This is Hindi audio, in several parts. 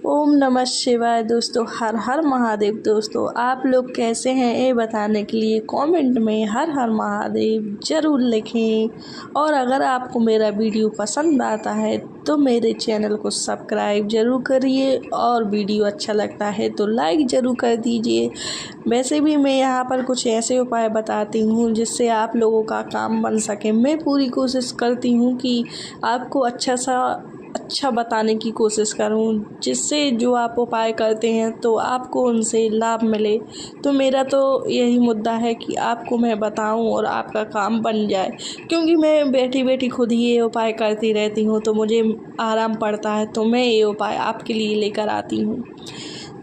ओम नमः शिवाय दोस्तों। हर हर महादेव। दोस्तों आप लोग कैसे हैं ये बताने के लिए कमेंट में हर हर महादेव ज़रूर लिखें। और अगर आपको मेरा वीडियो पसंद आता है तो मेरे चैनल को सब्सक्राइब ज़रूर करिए और वीडियो अच्छा लगता है तो लाइक ज़रूर कर दीजिए। वैसे भी मैं यहाँ पर कुछ ऐसे उपाय बताती हूँ जिससे आप लोगों का काम बन सके। मैं पूरी कोशिश करती हूँ कि आपको अच्छा बताने की कोशिश करूं, जिससे जो आप उपाय करते हैं तो आपको उनसे लाभ मिले। तो मेरा तो यही मुद्दा है कि आपको मैं बताऊं और आपका काम बन जाए, क्योंकि मैं बैठी बैठी खुद ही ये उपाय करती रहती हूं तो मुझे आराम पड़ता है, तो मैं ये उपाय आपके लिए लेकर आती हूं।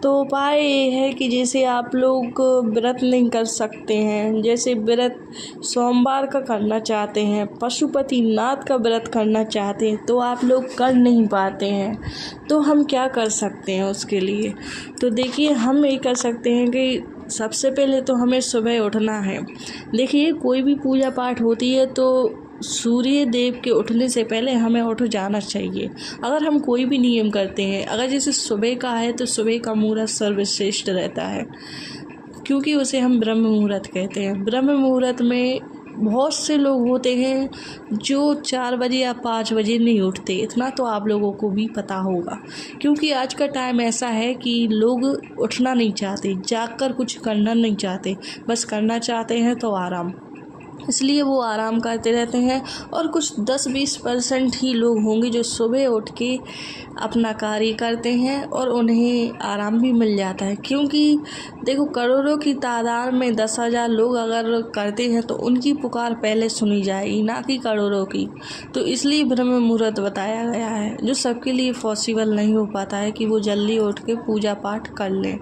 तो उपाय ये है कि जैसे आप लोग व्रत नहीं कर सकते हैं, जैसे व्रत सोमवार का करना चाहते हैं, पशुपतिनाथ का व्रत करना चाहते हैं तो आप लोग कर नहीं पाते हैं, तो हम क्या कर सकते हैं उसके लिए। तो देखिए हम ये कर सकते हैं कि सबसे पहले तो हमें सुबह उठना है। देखिए कोई भी पूजा पाठ होती है तो सूर्य देव के उठने से पहले हमें उठ जाना चाहिए। अगर हम कोई भी नियम करते हैं, अगर जैसे सुबह का है तो सुबह का मुहूर्त सर्वश्रेष्ठ रहता है, क्योंकि उसे हम ब्रह्म मुहूर्त कहते हैं। ब्रह्म मुहूर्त में बहुत से लोग होते हैं जो 4 बजे या 5 बजे नहीं उठते, इतना तो आप लोगों को भी पता होगा। क्योंकि आज का टाइम ऐसा है कि लोग उठना नहीं चाहते, जाग कर कुछ करना नहीं चाहते, बस करना चाहते हैं तो आराम, इसलिए वो आराम करते रहते हैं। और कुछ 10-20% ही लोग होंगे जो सुबह उठ के अपना कार्य करते हैं और उन्हें आराम भी मिल जाता है। क्योंकि देखो करोड़ों की तादाद में 10,000 लोग अगर करते हैं तो उनकी पुकार पहले सुनी जाएगी, ना कि करोड़ों की। तो इसलिए ब्रह्म मुहूर्त बताया गया है, जो सबके लिए पॉसिबल नहीं हो पाता है कि वो जल्दी उठ के पूजा पाठ कर लें।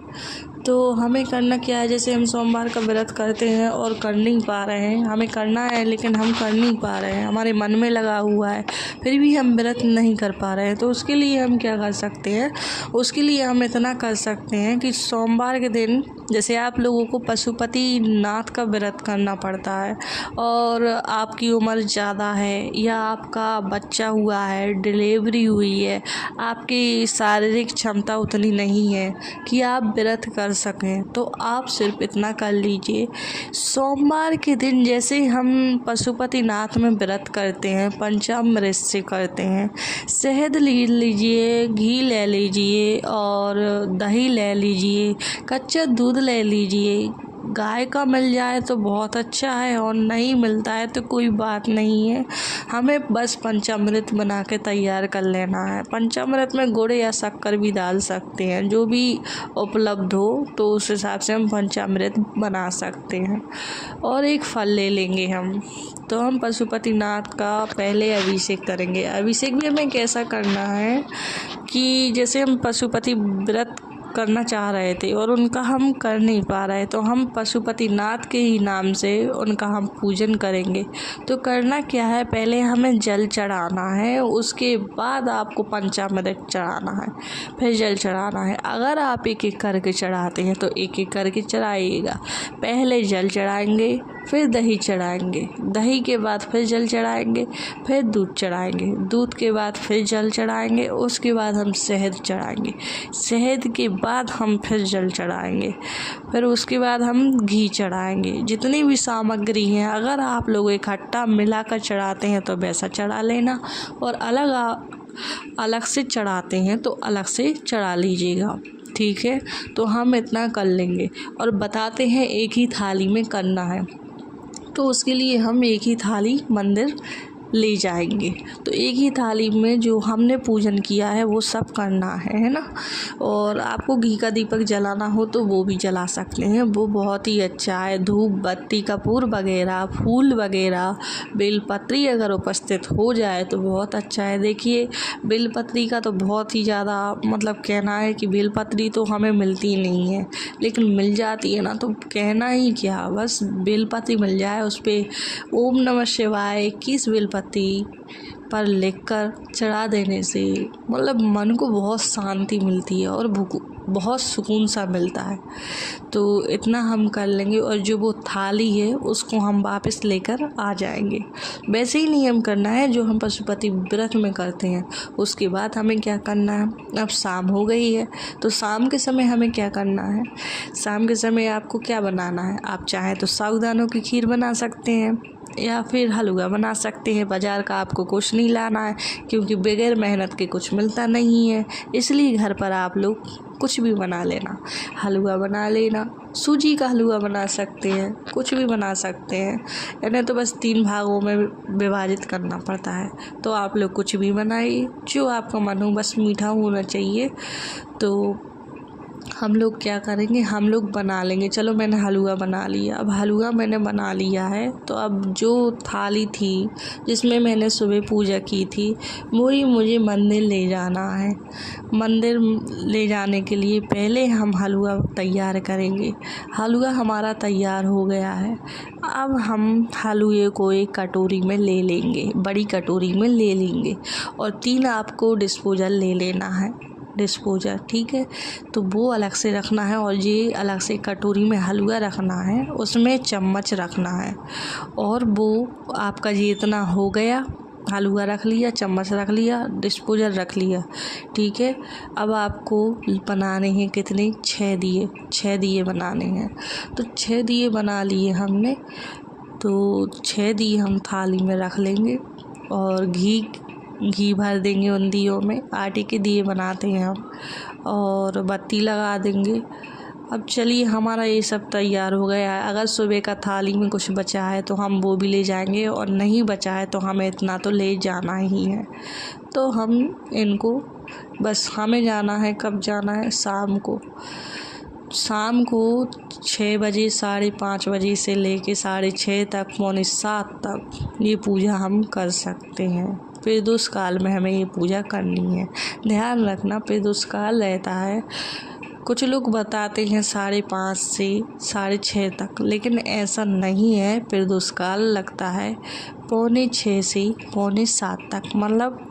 तो हमें करना क्या है, जैसे हम सोमवार का व्रत करते हैं और कर नहीं पा रहे हैं, हमें करना है लेकिन हम कर नहीं पा रहे हैं, हमारे मन में लगा हुआ है, फिर भी हम व्रत नहीं कर पा रहे हैं, तो उसके लिए हम क्या कर सकते हैं। उसके लिए हम इतना कर सकते हैं कि सोमवार के दिन जैसे आप लोगों को पशुपतिनाथ का व्रत करना पड़ता है और आपकी उम्र ज़्यादा है या आपका बच्चा हुआ है, डिलीवरी हुई है, आपकी शारीरिक क्षमता उतनी नहीं है कि आप व्रत कर सकें, तो आप सिर्फ इतना कर लीजिए। सोमवार के दिन जैसे हम पशुपतिनाथ में व्रत करते हैं, पंचामृत से करते हैं, शहद ले लीजिए, घी ले लीजिए और दही ले लीजिए, कच्चा दूध ले लीजिए। गाय का मिल जाए तो बहुत अच्छा है और नहीं मिलता है तो कोई बात नहीं है, हमें बस पंचामृत बना के तैयार कर लेना है। पंचामृत में गुड़ या शक्कर भी डाल सकते हैं, जो भी उपलब्ध हो तो उस हिसाब से हम पंचामृत बना सकते हैं। और एक फल ले लेंगे हम, तो हम पशुपतिनाथ का पहले अभिषेक करेंगे। अभिषेक भी हमें कैसा करना है कि जैसे हम पशुपति व्रत करना चाह रहे थे और उनका हम कर नहीं पा रहे, तो हम पशुपतिनाथ के ही नाम से उनका हम पूजन करेंगे। तो करना क्या है, पहले हमें जल चढ़ाना है, उसके बाद आपको पंचामृत चढ़ाना है, फिर जल चढ़ाना है। अगर आप एक एक करके चढ़ाते हैं तो एक एक करके चढ़ाइएगा। पहले जल चढ़ाएंगे, फिर दही चढ़ाएंगे, दही के बाद फिर जल चढ़ाएंगे, फिर दूध चढ़ाएंगे, दूध के बाद फिर जल चढ़ाएंगे, उसके बाद हम शहद चढ़ाएंगे, शहद के बाद हम फिर जल चढ़ाएंगे, फिर उसके बाद हम घी चढ़ाएंगे। जितनी भी सामग्री हैं अगर आप लोग इकट्ठा मिलाकर चढ़ाते हैं तो वैसा चढ़ा लेना, और अलग से चढ़ाते हैं तो अलग से चढ़ा लीजिएगा, ठीक है। तो हम इतना कर लेंगे और बताते हैं एक ही थाली में करना है, तो उसके लिए हम एक ही थाली मंदिर ले जाएंगे। तो एक ही थाली में जो हमने पूजन किया है वो सब करना है ना। और आपको घी का दीपक जलाना हो तो वो भी जला सकते हैं, वो बहुत ही अच्छा है। धूप बत्ती कपूर वगैरह, फूल वगैरह, बेलपत्री अगर उपस्थित हो जाए तो बहुत अच्छा है। देखिए बेलपत्री का तो बहुत ही ज़्यादा मतलब कहना है कि बेलपत्री तो हमें मिलती नहीं है, लेकिन मिल जाती है ना तो कहना ही क्या, बस बेलपत्री मिल जाए, उस पर ओम नमः शिवाय 21 बेलपत्री पर लिखकर चढ़ा देने से मतलब मन को बहुत शांति मिलती है और बहुत सुकून सा मिलता है। तो इतना हम कर लेंगे और जो वो थाली है उसको हम वापस लेकर आ जाएंगे। वैसे ही नियम करना है जो हम पशुपति व्रत में करते हैं। उसके बाद हमें क्या करना है, अब शाम हो गई है तो शाम के समय हमें क्या करना है, शाम के समय आपको क्या बनाना है। आप चाहें तो साबूदानों की खीर बना सकते हैं या फिर हलवा बना सकते हैं। बाज़ार का आपको कुछ नहीं लाना है क्योंकि बगैर मेहनत के कुछ मिलता नहीं है, इसलिए घर पर आप लोग कुछ भी बना लेना। हलवा बना लेना, सूजी का हलवा बना सकते हैं, कुछ भी बना सकते हैं। इन्हें तो बस 3 भागों में विभाजित करना पड़ता है। तो आप लोग कुछ भी बनाइए जो आपका मन हो, बस मीठा होना चाहिए। तो हम लोग क्या करेंगे, हम लोग बना लेंगे। चलो मैंने हलवा बना लिया। अब हलवा मैंने बना लिया है तो अब जो थाली थी जिसमें मैंने सुबह पूजा की थी वही मुझे मंदिर ले जाना है। मंदिर ले जाने के लिए पहले हम हलवा तैयार करेंगे। हलवा हमारा तैयार हो गया है। अब हम हलवे को एक कटोरी में ले लेंगे, बड़ी कटोरी में ले लेंगे और 3 आपको डिस्पोजल ले लेना है, डिस्पोजल, ठीक है। तो वो अलग से रखना है और ये अलग से कटोरी में हलवा रखना है, उसमें चम्मच रखना है। और वो आपका ये इतना हो गया, हलवा रख लिया, चम्मच रख लिया, डिस्पोजल रख लिया, ठीक है। अब आपको बनाने हैं कितने, 6 दिए बनाने हैं। तो 6 दिए बना लिए हमने। तो 6 दिए हम थाली में रख लेंगे और घी भर देंगे उन दियों में। आटे के दिए बनाते हैं हम, और बत्ती लगा देंगे। अब चलिए हमारा ये सब तैयार हो गया है। अगर सुबह का थाली में कुछ बचा है तो हम वो भी ले जाएंगे और नहीं बचा है तो हमें इतना तो ले जाना ही है। तो हम इनको बस, हमें जाना है, कब जाना है, शाम को 6 बजे, 5:30 बजे से लेके 6:30 तक, 6:45 तक ये पूजा हम कर सकते हैं। प्रदोष काल में हमें ये पूजा करनी है। ध्यान रखना प्रदोष काल रहता है, कुछ लोग बताते हैं 5:30 से 6:30 तक, लेकिन ऐसा नहीं है। प्रदोष काल लगता है 6:45 से 6:45 तक, मतलब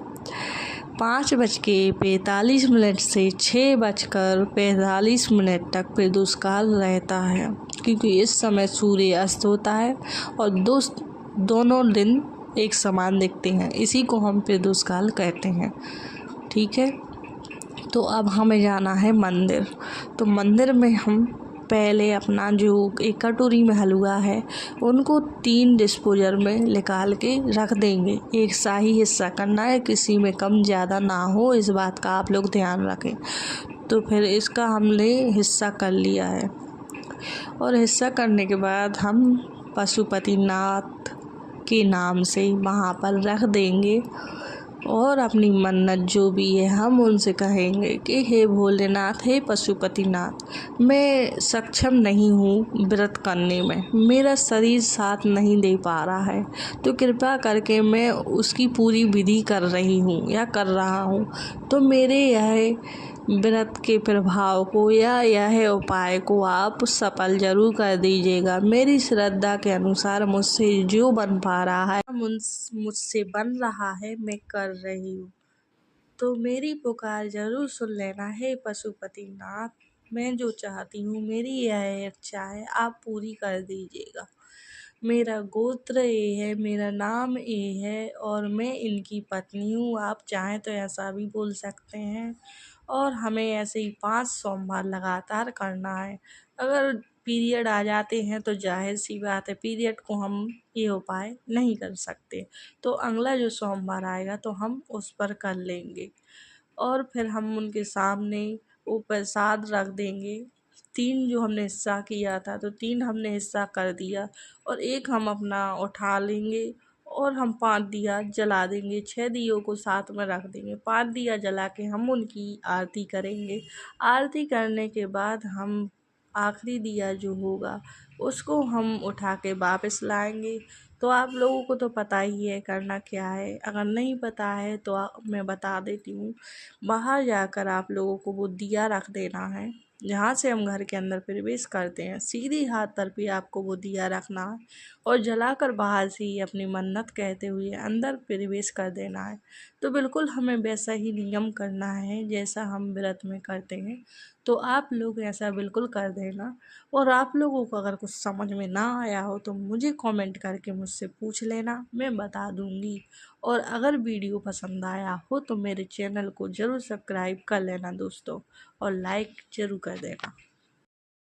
5:45 से 6:45 तक प्रदोष काल रहता है, क्योंकि इस समय सूर्य अस्त होता है और दोनों दिन एक समान दिखते हैं। इसी को हम प्रदोष काल कहते हैं, ठीक है। तो अब हमें जाना है मंदिर। तो मंदिर में हम पहले अपना जो एक कटोरी में हलवा है उनको 3 डिस्पोजर में निकाल के रख देंगे। एक शाही हिस्सा करना है, किसी में कम ज़्यादा ना हो, इस बात का आप लोग ध्यान रखें। तो फिर इसका हमने हिस्सा कर लिया है और हिस्सा करने के बाद हम पशुपतिनाथ के नाम से वहाँ पर रख देंगे और अपनी मन्नत जो भी है हम उनसे कहेंगे कि हे भोलेनाथ, हे पशुपतिनाथ, मैं सक्षम नहीं हूँ व्रत करने में, मेरा शरीर साथ नहीं दे पा रहा है, तो कृपा करके मैं उसकी पूरी विधि कर रही हूँ या कर रहा हूँ, तो मेरे यह व्रत के प्रभाव को या यह उपाय को आप सफल जरूर कर दीजिएगा। मेरी श्रद्धा के अनुसार मुझसे जो बन पा रहा है, मुझसे बन रहा है, मैं कर रही हूँ, तो मेरी पुकार जरूर सुन लेना। हे पशुपतिनाथ, मैं जो चाहती हूँ, मेरी यह इच्छा है, आप पूरी कर दीजिएगा। मेरा गोत्र ये है, मेरा नाम ये है और मैं इनकी पत्नी हूँ। आप चाहें तो ऐसा भी बोल सकते हैं। और हमें ऐसे ही 5 सोमवार लगातार करना है। अगर पीरियड आ जाते हैं तो जाहिर सी बात है पीरियड को हम ये उपाय नहीं कर सकते, तो अगला जो सोमवार आएगा तो हम उस पर कर लेंगे। और फिर हम उनके सामने वो प्रसाद रख देंगे। 3 जो हमने हिस्सा किया था तो 3 हमने हिस्सा कर दिया और एक हम अपना उठा लेंगे और हम 5 दिया जला देंगे। 6 दियों को साथ में रख देंगे, 5 दिया जला के हम उनकी आरती करेंगे। आरती करने के बाद हम आखिरी दिया जो होगा उसको हम उठा के वापस लाएंगे। तो आप लोगों को तो पता ही है करना क्या है। अगर नहीं पता है तो मैं बता देती हूँ। बाहर जाकर आप लोगों को वो दिया रख देना है जहाँ से हम घर के अंदर प्रवेश करते हैं, सीधी हाथ तरफ ही आपको वो दिया रखना है और जलाकर बाहर से ही अपनी मन्नत कहते हुए अंदर प्रवेश कर देना है। तो बिल्कुल हमें वैसा ही नियम करना है जैसा हम व्रत में करते हैं। तो आप लोग ऐसा बिल्कुल कर देना। और आप लोगों को अगर कुछ समझ में ना आया हो तो मुझे कमेंट करके मुझसे पूछ लेना, मैं बता दूँगी। और अगर वीडियो पसंद आया हो तो मेरे चैनल को ज़रूर सब्सक्राइब कर लेना दोस्तों, और लाइक ज़रूर कर देना।